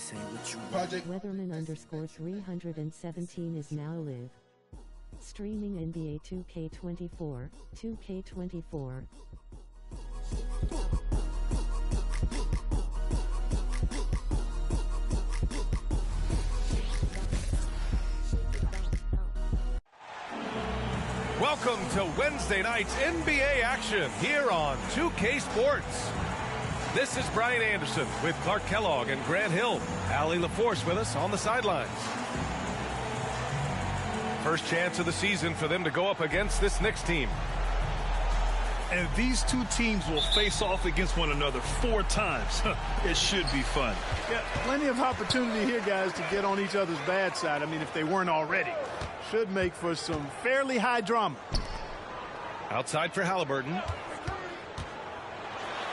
Weatherman _317 is now live. Streaming NBA 2K24, 2K24. Welcome to Wednesday night's NBA action here on 2K Sports. This is Brian Anderson with Clark Kellogg and Grant Hill. Allie LaForce with us on the sidelines. First chance of the season for them to go up against this Knicks team. And these two teams will face off against one another 4 times. It should be fun. Yeah, plenty of opportunity here, guys, to get on each other's bad side. I mean, if they weren't already. Should make for some fairly high drama. Outside for Halliburton.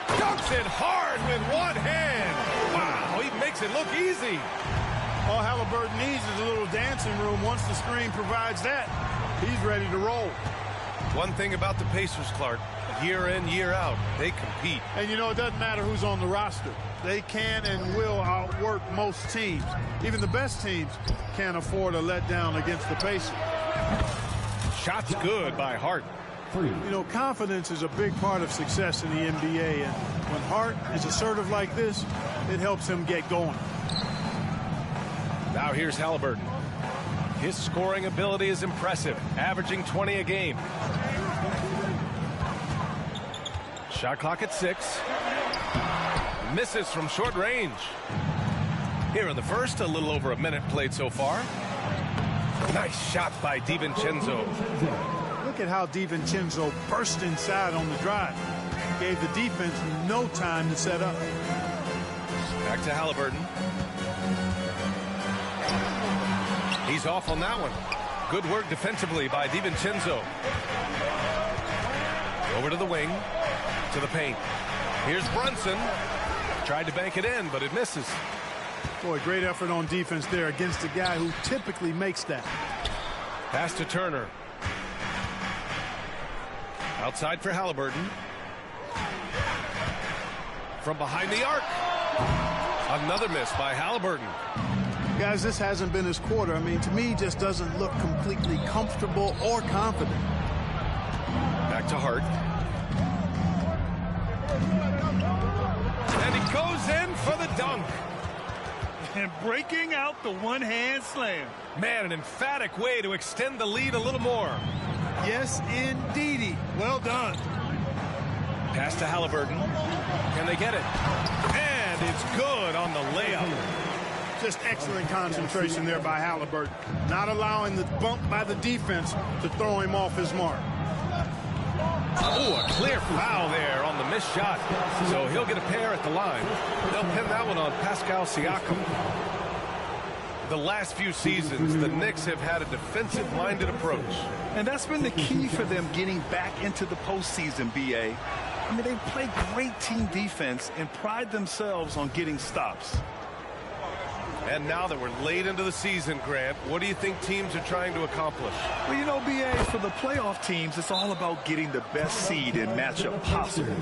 Dunks it hard with one hand. Wow, he makes it look easy. All Halliburton needs is a little dancing room. Once the screen provides that, he's ready to roll. One thing about the Pacers, Clark, year in, year out, they compete. And, you know, it doesn't matter who's on the roster. They can and will outwork most teams. Even the best teams can't afford a letdown against the Pacers. Shots good by Hart. You know, confidence is a big part of success in the NBA. And when Hart is assertive like this, it helps him get going. Now here's Halliburton. His scoring ability is impressive, averaging 20 a game. Shot clock at 6. Misses from short range. Here in the first, a little over a minute played so far. Nice shot by DiVincenzo. Look at how DiVincenzo burst inside on the drive. Gave the defense no time to set up. Back to Halliburton. He's off on that one. Good work defensively by DiVincenzo. Over to the wing. To the paint. Here's Brunson. Tried to bank it in, but it misses. Boy, great effort on defense there against a guy who typically makes that. Pass to Turner. Outside for Halliburton. From behind the arc. Another miss by Halliburton. Guys, this hasn't been his quarter. I mean, to me, he just doesn't look completely comfortable or confident. Back to Hart. And he goes in for the dunk. And breaking out the one-hand slam. Man, an emphatic way to extend the lead a little more. Yes, indeedy. Well done. Pass to Halliburton. Can they get it? And it's good on the layup. Just excellent concentration there by Halliburton. Not allowing the bump by the defense to throw him off his mark. Oh, a clear foul there on the missed shot. So he'll get a pair at the line. They'll pin that one on Pascal Siakam. The last few seasons, the Knicks have had a defensive-minded approach. And that's been the key for them getting back into the postseason, B.A. I mean, they play great team defense and pride themselves on getting stops. And now that we're late into the season, Grant, what do you think teams are trying to accomplish? Well, you know, B.A., for the playoff teams, it's all about getting the best seed and matchup possible.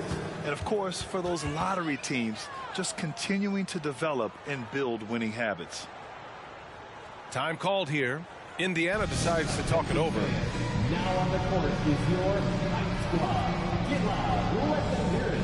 And, of course, for those lottery teams, just continuing to develop and build winning habits. Time called here. Indiana decides to talk it over. Now on the court is your Night Squad. Get loud. Let them hear it.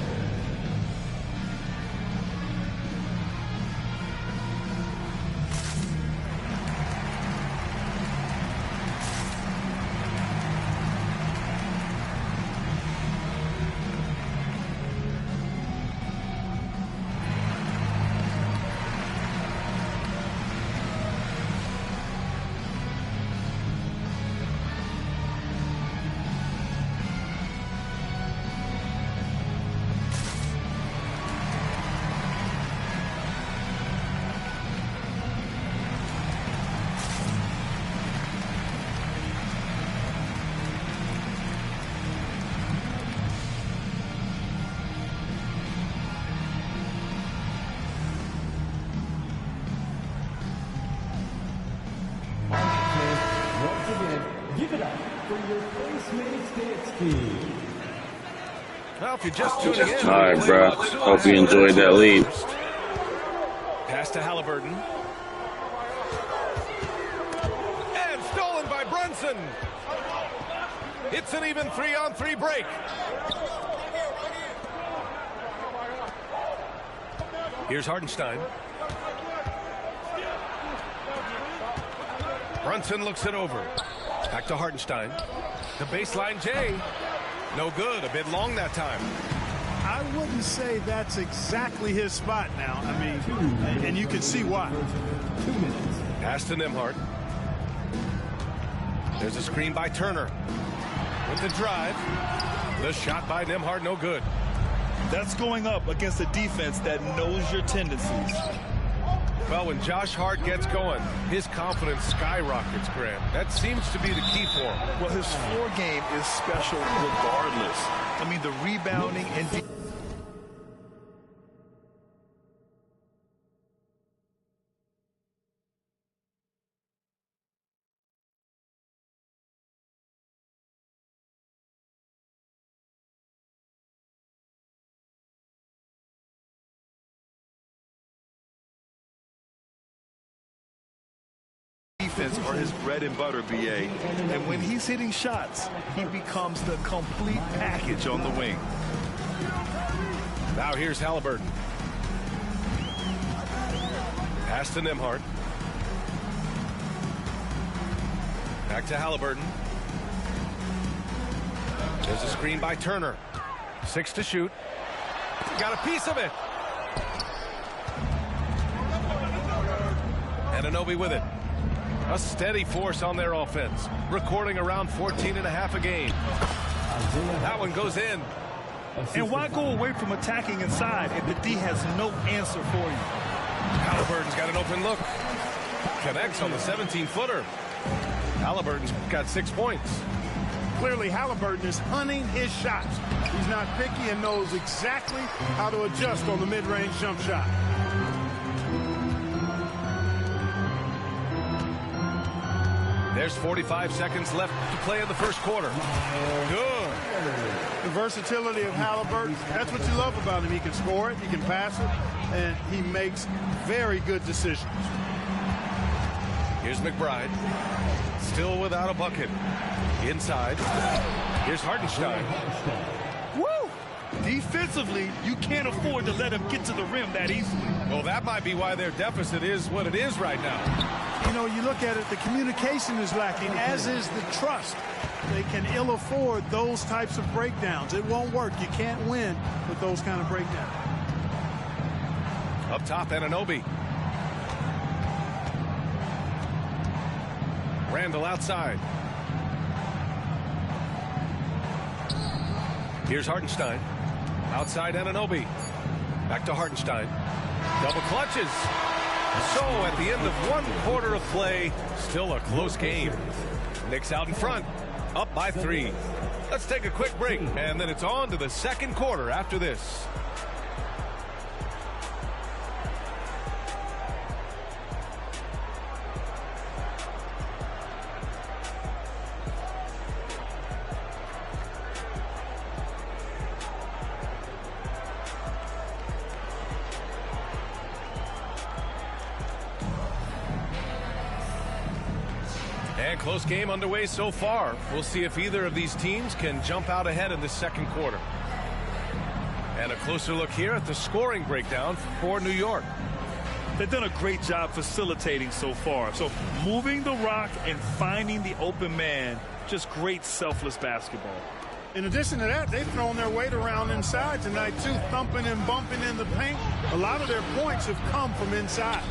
Well, if you're just tuning in, all right, bro. Hope you enjoyed that lead. Pass to Halliburton. And stolen by Brunson. It's an even 3-on-3 break. Here's Hartenstein. Brunson looks it over. Back to Hartenstein. The baseline J. No good. A bit long that time. I wouldn't say that's exactly his spot now. I mean, and you can see why. 2 minutes. Pass to Nembhard. There's a screen by Turner. With the drive. The shot by Nembhard, no good. That's going up against a defense that knows your tendencies. Well, when Josh Hart gets going, his confidence skyrockets, Grant. That seems to be the key for him. Well, his floor game is special regardless. I mean, the rebounding and defense are his bread and butter, BA. And when he's hitting shots, he becomes the complete package on the wing. Now here's Halliburton. Pass to Nembhard. Back to Halliburton. There's a screen by Turner. 6 to shoot. Got a piece of it. Anunoby with it. A steady force on their offense, recording around 14.5 a game. That one goes in. And why go away from attacking inside if the D has no answer for you? Halliburton's got an open look. Connects on the 17-footer. Halliburton's got 6 points. Clearly, Halliburton is hunting his shots. He's not picky and knows exactly how to adjust on the mid-range jump shot. There's 45 seconds left to play in the first quarter. Good. The versatility of Halliburton, that's what you love about him. He can score it, he can pass it, and he makes very good decisions. Here's McBride. Still without a bucket. Inside. Here's Hartenstein. Woo! Defensively, you can't afford to let him get to the rim that easily. Well, that might be why their deficit is what it is right now. You know, you look at it, the communication is lacking, as is the trust. They can ill afford those types of breakdowns. It won't work. You can't win with those kind of breakdowns. Up top, Anunoby. Randall outside. Here's Hartenstein. Outside Anunoby. Back to Hartenstein. Double clutches. So at the end of 1 quarter of play, still a close game. Knicks out in front, up by 3. Let's take a quick break, and then it's on to the second quarter after this. And close game underway so far. We'll see if either of these teams can jump out ahead in the second quarter. And a closer look here at the scoring breakdown for New York. They've done a great job facilitating so far. So moving the rock and finding the open man, just great selfless basketball. In addition to that, they've thrown their weight around inside tonight, too, thumping and bumping in the paint. A lot of their points have come from inside.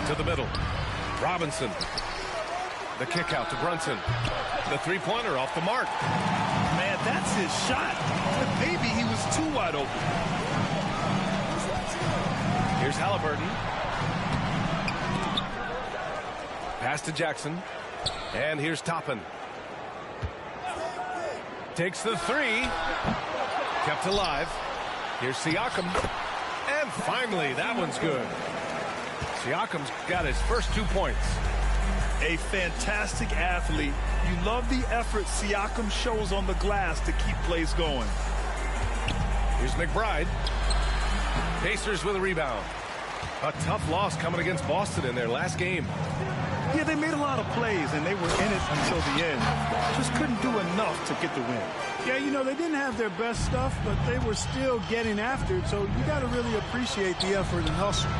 To the middle. Robinson. The kick out to Brunson. The three-pointer off the mark. Man, that's his shot. Maybe he was too wide open. Here's Halliburton. Pass to Jackson. And here's Toppin. Takes the 3. Kept alive. Here's Siakam. And finally, that one's good. Siakam's got his first 2 points. A fantastic athlete. You love the effort Siakam shows on the glass to keep plays going. Here's McBride. Pacers with a rebound. A tough loss coming against Boston in their last game. Yeah, they made a lot of plays, and they were in it until the end. Just couldn't do enough to get the win. Yeah, you know, they didn't have their best stuff, but they were still getting after it, so you got to really appreciate the effort and hustle.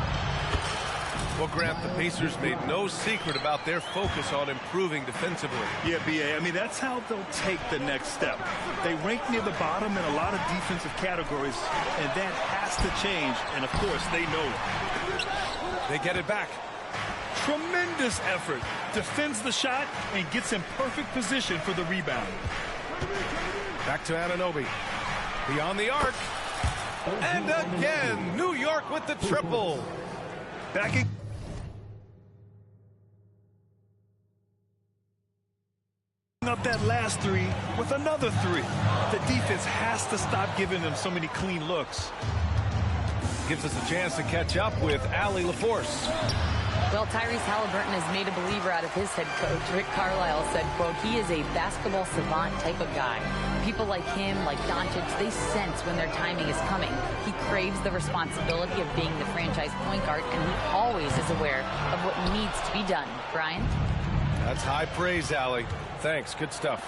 Well, Grant, the Pacers made no secret about their focus on improving defensively. Yeah, B.A., I mean, that's how they'll take the next step. They rank near the bottom in a lot of defensive categories, and that has to change, and, of course, they know it. They get it back. Tremendous effort. Defends the shot and gets in perfect position for the rebound. Back to Anunoby. Beyond the arc. And again, New York with the triple. Back up that last three with another three. The defense has to stop giving them so many clean looks. Gives us a chance to catch up with Allie LaForce. Well, Tyrese Halliburton has made a believer out of his head coach. Rick Carlisle said, quote, he is a basketball savant type of guy. People like him, like Doncic, they sense when their timing is coming. He craves the responsibility of being the franchise point guard, and he always is aware of what needs to be done. Brian? That's high praise, Allie. Thanks. Good stuff.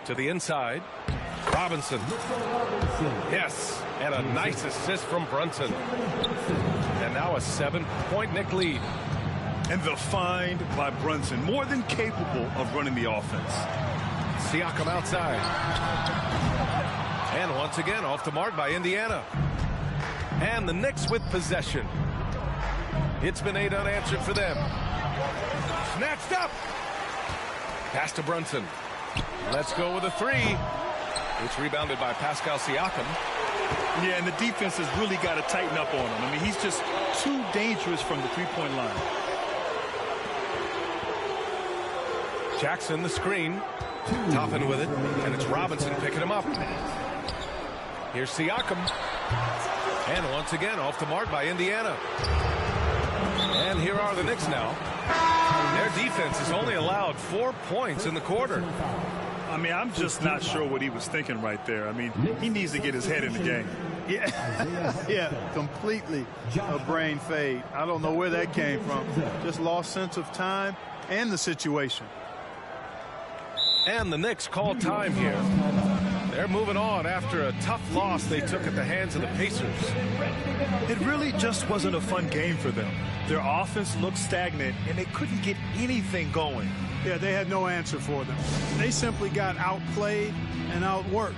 To the inside. Robinson. Yes, and a nice assist from Brunson. And now a 7-point Knick lead. And the find by Brunson, more than capable of running the offense. Siakam outside. And once again off the mark by Indiana. And the Knicks with possession. It's been 8 unanswered for them. Snatched up. Pass to Brunson. Let's go with a 3. It's rebounded by Pascal Siakam. Yeah, and the defense has really got to tighten up on him. I mean, he's just too dangerous from the three-point line. Jackson, the screen. Toppin with it, and it's Robinson picking him up. Here's Siakam. And once again, off the mark by Indiana. And here are the Knicks now. Their defense has only allowed 4 points in the quarter. I mean, I'm just not sure what he was thinking right there. I mean, he needs to get his head in the game. Yeah, completely a brain fade. I don't know where that came from. Just lost sense of time and the situation. And the Knicks call time here. They're moving on after a tough loss they took at the hands of the Pacers. It really just wasn't a fun game for them. Their offense looked stagnant, and they couldn't get anything going. Yeah, they had no answer for them. They simply got outplayed and outworked.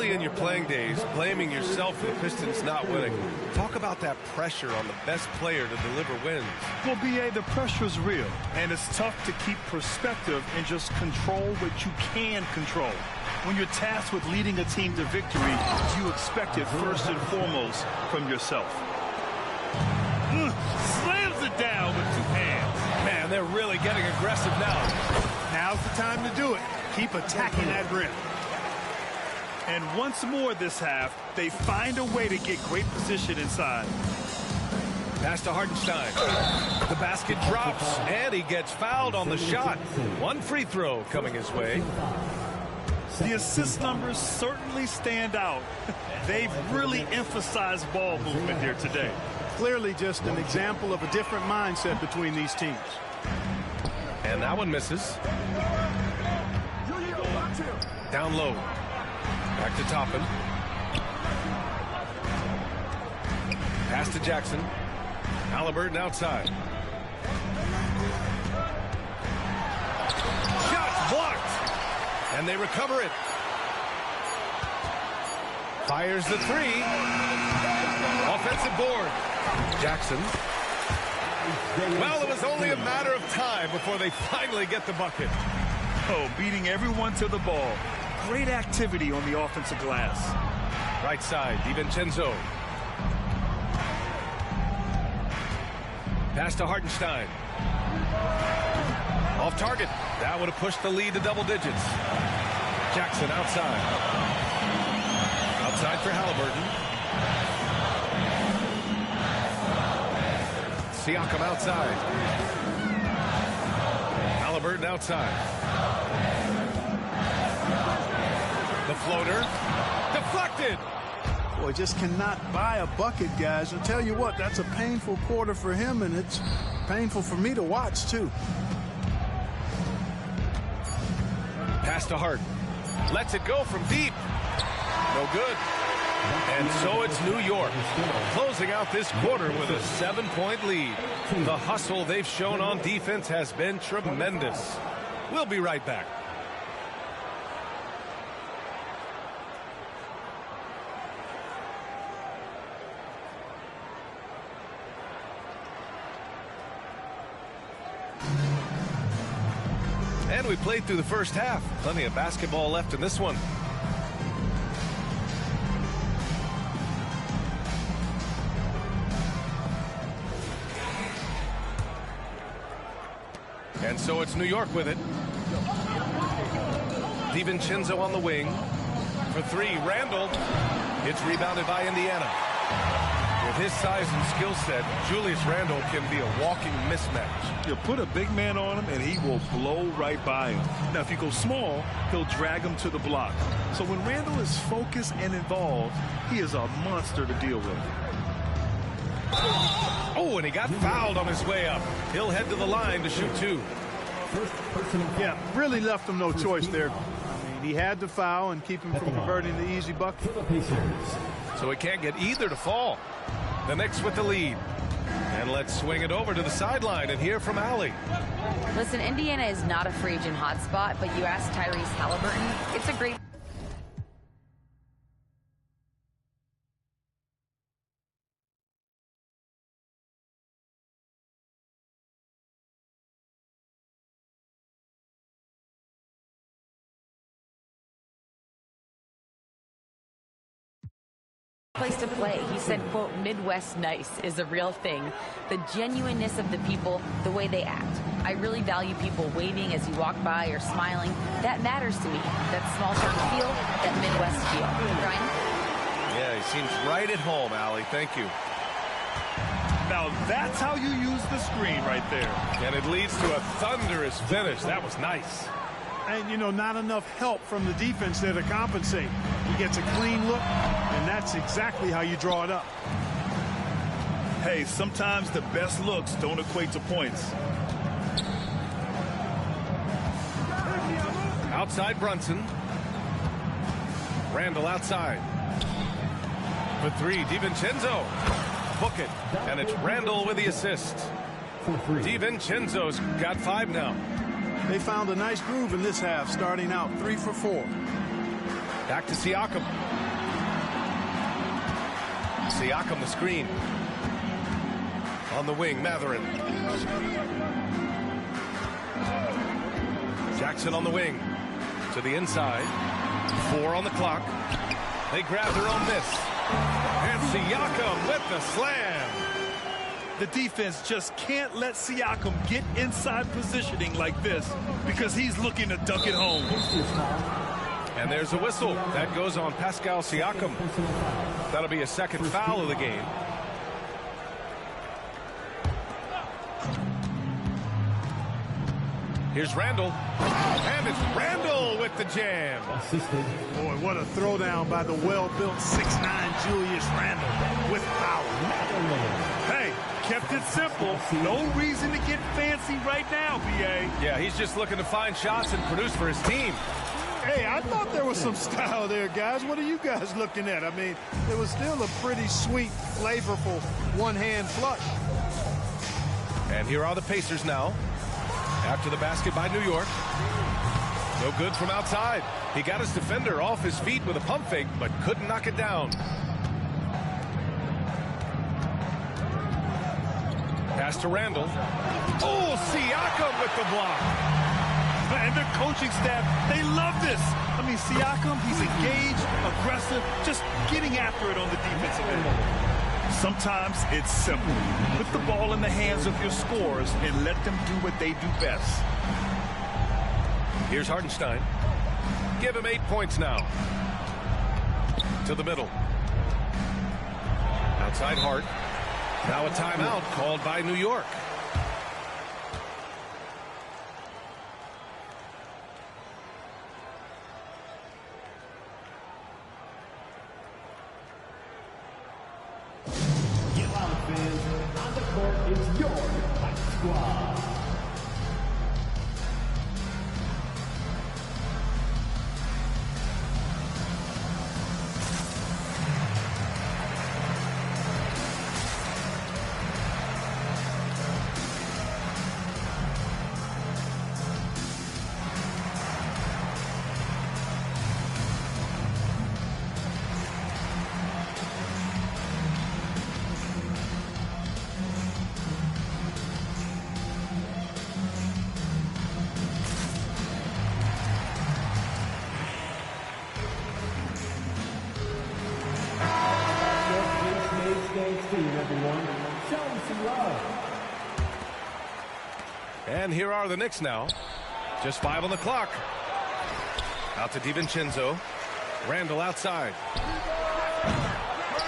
In your playing days, blaming yourself for the Pistons not winning. Talk about that pressure on the best player to deliver wins. Well, B.A., the pressure's real, and it's tough to keep perspective and just control what you can control. When you're tasked with leading a team to victory, you expect it first and foremost from yourself. Slams it down with 2 hands. Man, they're really getting aggressive now. Now's the time to do it. Keep attacking that rim. And once more this half, they find a way to get great position inside. Pass to Hartenstein. The basket drops, and he gets fouled on the shot. 1 free throw coming his way. The assist numbers certainly stand out. They've really emphasized ball movement here today. Clearly just an example of a different mindset between these teams. And that one misses. Down low. Back to Toppin. Pass to Jackson. Halliburton outside. Shots blocked. And they recover it. Fires the three. Offensive board. Jackson. Well, it was only a matter of time before they finally get the bucket. Oh, beating everyone to the ball. Great activity on the offensive glass. Right side, DiVincenzo. Pass to Hartenstein. Off target. That would have pushed the lead to double digits. Jackson outside. Outside for Halliburton. Siakam outside. Halliburton outside. The floater. Deflected. Boy, just cannot buy a bucket, guys. I'll tell you what, that's a painful quarter for him, and it's painful for me to watch, too. Pass to Hart. Lets it go from deep. No good. And so it's New York closing out this quarter with a 7-point lead. The hustle they've shown on defense has been tremendous. We'll be right back. And we played through the first half. Plenty of basketball left in this one. And so it's New York with it. DiVincenzo on the wing. For three, Randall. It's rebounded by Indiana. With his size and skill set, Julius Randle can be a walking mismatch. You put a big man on him, and he will blow right by him. Now, if you go small, he'll drag him to the block. So when Randle is focused and involved, he is a monster to deal with. Oh, and he got fouled on his way up. He'll head to the line to shoot two. Yeah, really left him no choice there. I mean, he had to foul and keep him from converting the easy bucket. So he can't get either to fall. The Knicks with the lead. And let's swing it over to the sideline and hear from Allie. Listen, Indiana is not a free agent hotspot, but you ask Tyrese Halliburton, it's a great... place to play. He said, quote, Midwest nice is a real thing. The genuineness of the people, the way they act. I really value people waving as you walk by or smiling. That matters to me. That small town feel, that Midwest feel. Brian? Yeah, he seems right at home, Allie. Thank you. Now, that's how you use the screen right there. And it leads to a thunderous finish. That was nice. And, you know, not enough help from the defense there to compensate. He gets a clean look, and that's exactly how you draw it up. Hey, sometimes the best looks don't equate to points. Outside Brunson. Randall outside. For three, DiVincenzo. Book it. And it's Randall with the assist. DiVincenzo's got 5 now. They found a nice groove in this half, starting out 3 for 4. Back to Siakam. Siakam the screen. On the wing, Matherin. Jackson on the wing. To the inside. 4 on the clock. They grab their own miss. And Siakam with the slam. The defense just can't let Siakam get inside positioning like this because he's looking to dunk it home. And there's a whistle. That goes on Pascal Siakam. That'll be a second foul of the game. Here's Randall. And it's Randall with the jam. Assisted. Boy, what a throwdown by the well-built 6'9" Julius Randle with power. Hey, kept it simple. No reason to get fancy right now, B.A. Yeah, he's just looking to find shots and produce for his team. Hey, I thought there was some style there, guys. What are you guys looking at? I mean, it was still a pretty sweet, flavorful one-hand flush. And here are the Pacers now. After the basket by New York. No good from outside. He got his defender off his feet with a pump fake, but couldn't knock it down. Pass to Randall. Oh, Siakam with the block. And their coaching staff, they love this. I mean, Siakam, he's engaged, aggressive, just getting after it on the defensive end. Sometimes it's simple. Put the ball in the hands of your scorers and let them do what they do best. Here's Hartenstein. Give him 8 points now. To the middle. Outside Hart. Now a timeout called by New York. On the court is your Hot Squad. And here are the Knicks now. Just 5 on the clock. Out to DiVincenzo. Randall outside.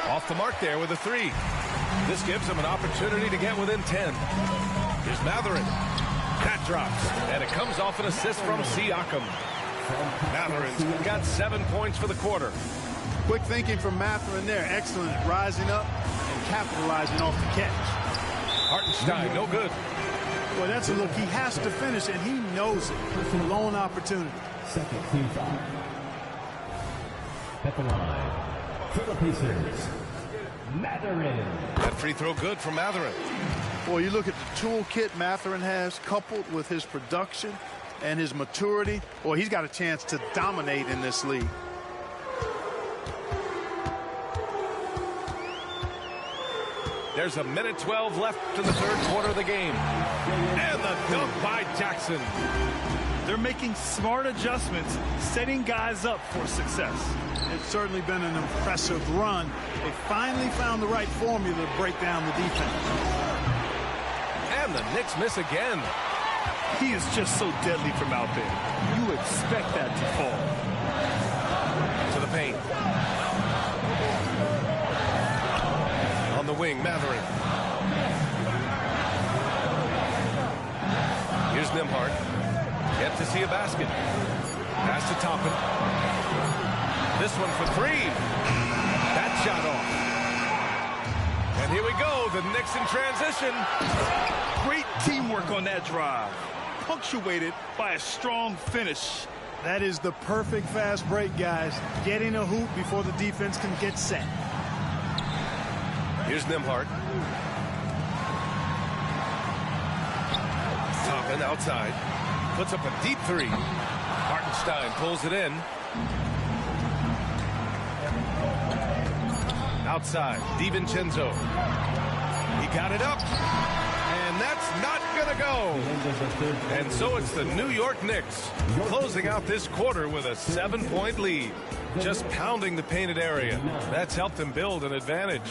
Off the mark there with a 3. This gives him an opportunity to get within 10. Here's Mathurin. That drops. And it comes off an assist from Siakam. Mathurin's got 7 points for the quarter. Quick thinking from Mathurin there. Excellent at rising up and capitalizing off the catch. Hartenstein, no good. Boy, that's a look. He has to finish, and he knows it. It's a lone opportunity. Second team foul. At the line for the Pacers, Mathurin. That free throw good from Mathurin. Boy, you look at the toolkit Mathurin has, coupled with his production and his maturity. Boy, he's got a chance to dominate in this league. There's a minute 12 left in the third quarter of the game. And the dunk by Jackson. They're making smart adjustments, setting guys up for success. It's certainly been an impressive run. They finally found the right formula to break down the defense. And the Knicks miss again. He is just so deadly from out there. You expect that to fall. To the paint. On the wing, Mathurin. Here's Nembhard. Yet to see a basket. Pass to Toppin. This one for 3. That shot off. And here we go. The Knicks in transition. Great teamwork on that drive. Punctuated by a strong finish. That is the perfect fast break, guys. Getting a hoop before the defense can get set. Here's Nembhard. Toppin outside. Puts up a deep 3. Hartenstein pulls it in. Outside, DiVincenzo. He got it up. And that's not going to go. And so it's the New York Knicks closing out this quarter with a 7-point lead. Just pounding the painted area. That's helped them build an advantage.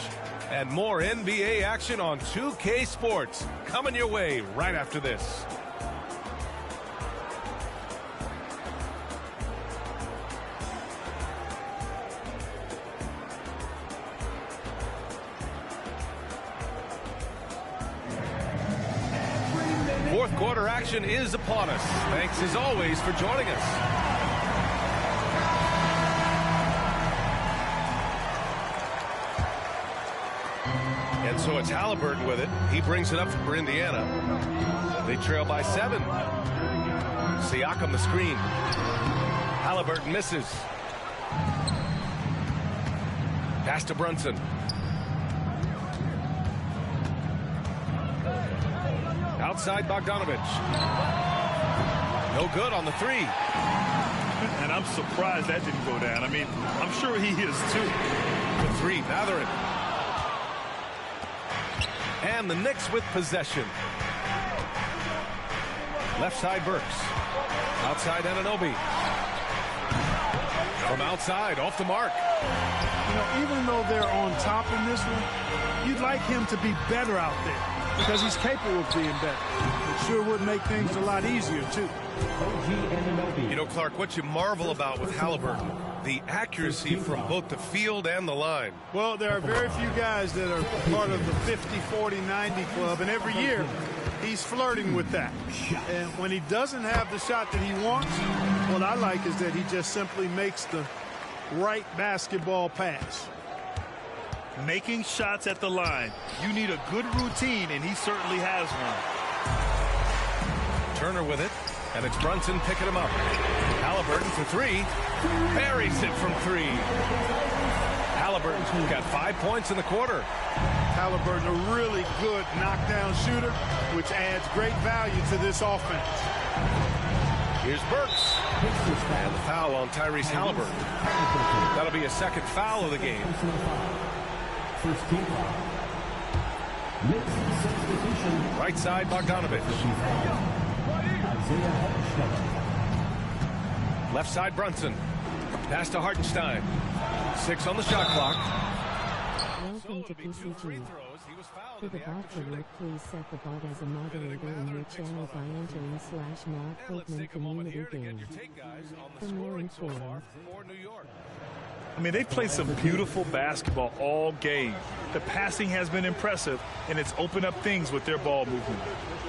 And more NBA action on 2K Sports coming your way right after this. Fourth quarter action is upon us. Thanks as always for joining us. And so it's Halliburton with it. He brings it up for Indiana. They trail by 7. Siakam the screen. Halliburton misses. Pass to Brunson. Outside Bogdanovich. No good on the 3. And I'm surprised that didn't go down. I mean, I'm sure he is too. The 3, Mathurin. And the Knicks with possession. Left side Burks. Outside Anunoby. From outside, off the mark. You know, even though they're on top in this one, you'd like him to be better out there because he's capable of being better. It sure would make things a lot easier, too. You know, Clark, what you marvel about with Halliburton, the accuracy from both the field and the line. Well, there are very few guys that are part of the 50, 40, 90 club, and every year he's flirting with that. And when he doesn't have the shot that he wants, what I like is that he just simply makes the right basketball pass. Making shots at the line. You need a good routine, and he certainly has one. Turner with it, and it's Brunson picking him up. Halliburton for 3. Buries it from 3. Halliburton's got 5 points in the quarter. Halliburton, a really good knockdown shooter, which adds great value to this offense. Here's Burks. And the foul on Tyrese Halliburton. That'll be a second foul of the game. First team foul. Knicks substitution. Right side, Bogdanovich. Isaiah Hartenstein. Left side, Brunson. Pass to Hartenstein. 6 on the shot clock. Welcome to PCG. For the bot alert, please set the bot as a moderator in your channel by entering /mod Copeman Community Game. For more info. I mean, they played some beautiful basketball all game. The passing has been impressive, and it's opened up things with their ball movement.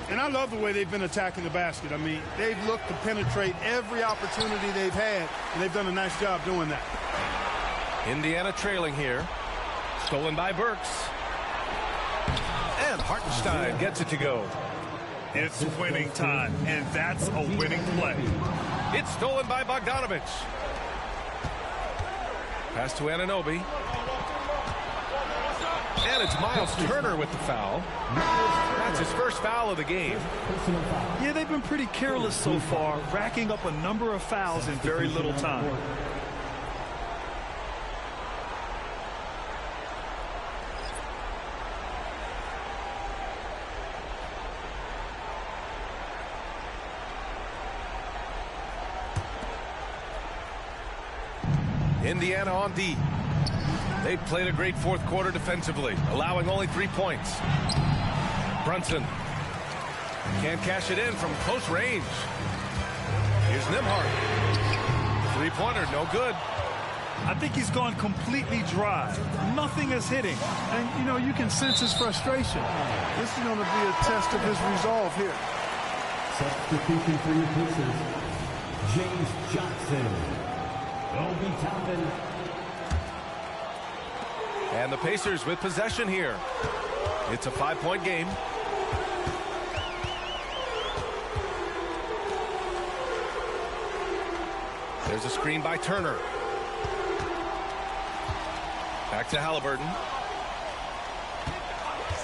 And I love the way they've been attacking the basket. I mean, they've looked to penetrate every opportunity they've had, and they've done a nice job doing that. Indiana trailing here. Stolen by Burks. And Hartenstein gets it to go. It's winning time, and that's a winning play. It's stolen by Bogdanovich. Pass to Anunoby. And it's Miles Turner with the foul. That's his first foul of the game. Yeah, they've been pretty careless so far, racking up a number of fouls in very little time. Indiana on D. They've played a great fourth quarter defensively, allowing only 3 points. Brunson can't cash it in from close range. Here's Nembhard. Three-pointer, no good. I think he's gone completely dry. Nothing is hitting. And, you know, you can sense his frustration. This is going to be a test of his resolve here. Substitution for your pieces. James Johnson. Obi Toppin. And the Pacers with possession here. It's a 5-point game. There's a screen by Turner. Back to Halliburton.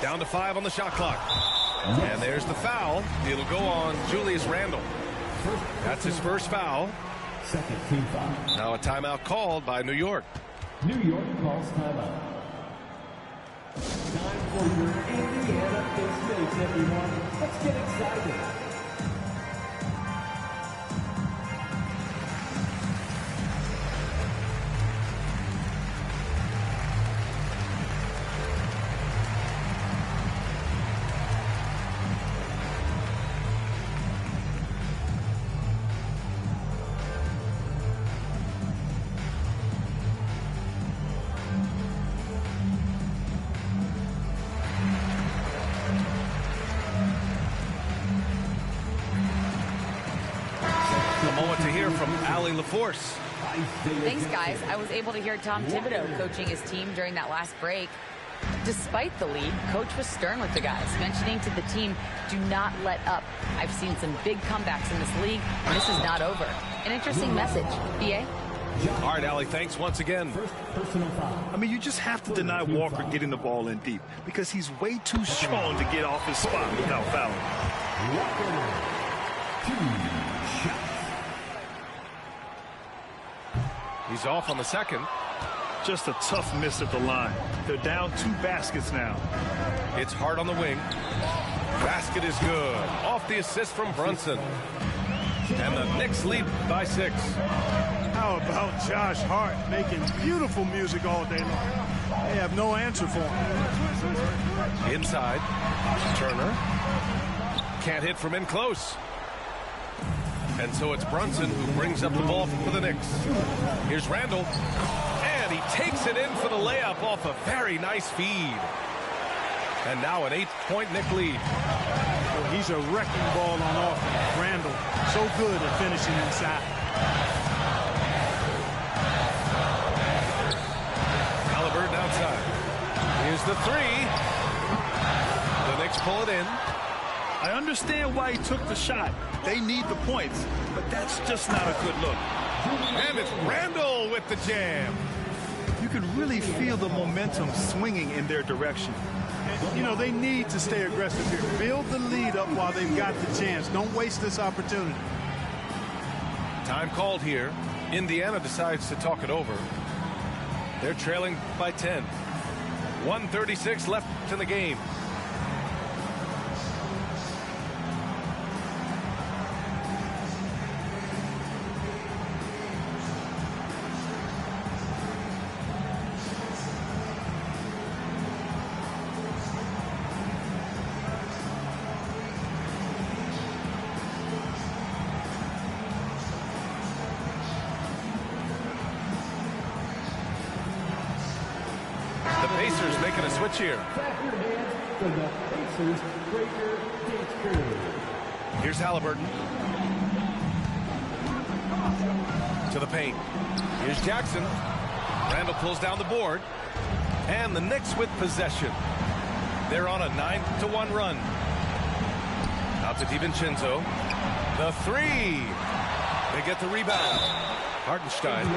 Down to 5 on the shot clock. And there's the foul. It'll go on Julius Randle. That's his first foul. Second team foul. Now a timeout called by New York. New York calls timeout. Time for your Indiana Fist Mates, everyone. Let's get excited. from Allie LaForce. Thanks, guys. I was able to hear Tom Thibodeau coaching his team during that last break. Despite the lead, Coach was stern with the guys, mentioning to the team, do not let up. I've seen some big comebacks in this league, and this is not over. An interesting message. B.A.? All right, Allie, thanks once again. I mean, you just have to deny Walker getting the ball in deep because he's way too strong to get off his spot without fouling. He's off on the second. Just a tough miss at the line. They're down 2 baskets now. It's hard on the wing. Basket is good. Off the assist from Brunson. And the Knicks lead by 6. How about Josh Hart making beautiful music all day long? They have no answer for him. Inside. Turner. Can't hit from in close. And so it's Brunson who brings up the ball for the Knicks. Here's Randall. And he takes it in for the layup off a very nice feed. And now an 8-point Knick lead. Well, he's a wrecking ball on offense. Randall, so good at finishing inside. Halliburton outside. Here's the 3. The Knicks pull it in. I understand why he took the shot. They need the points, but that's just not a good look. And it's Randall with the jam. You can really feel the momentum swinging in their direction. And, you know, they need to stay aggressive here. Build the lead up while they've got the chance. Don't waste this opportunity. Time called here. Indiana decides to talk it over. They're trailing by 10. 1:36 left in the game. Pacers making a switch here. Here's Halliburton. To the paint. Here's Jackson. Randall pulls down the board. And the Knicks with possession. They're on a 9-1 run. Out to DiVincenzo. The 3. They get the rebound. Hartenstein.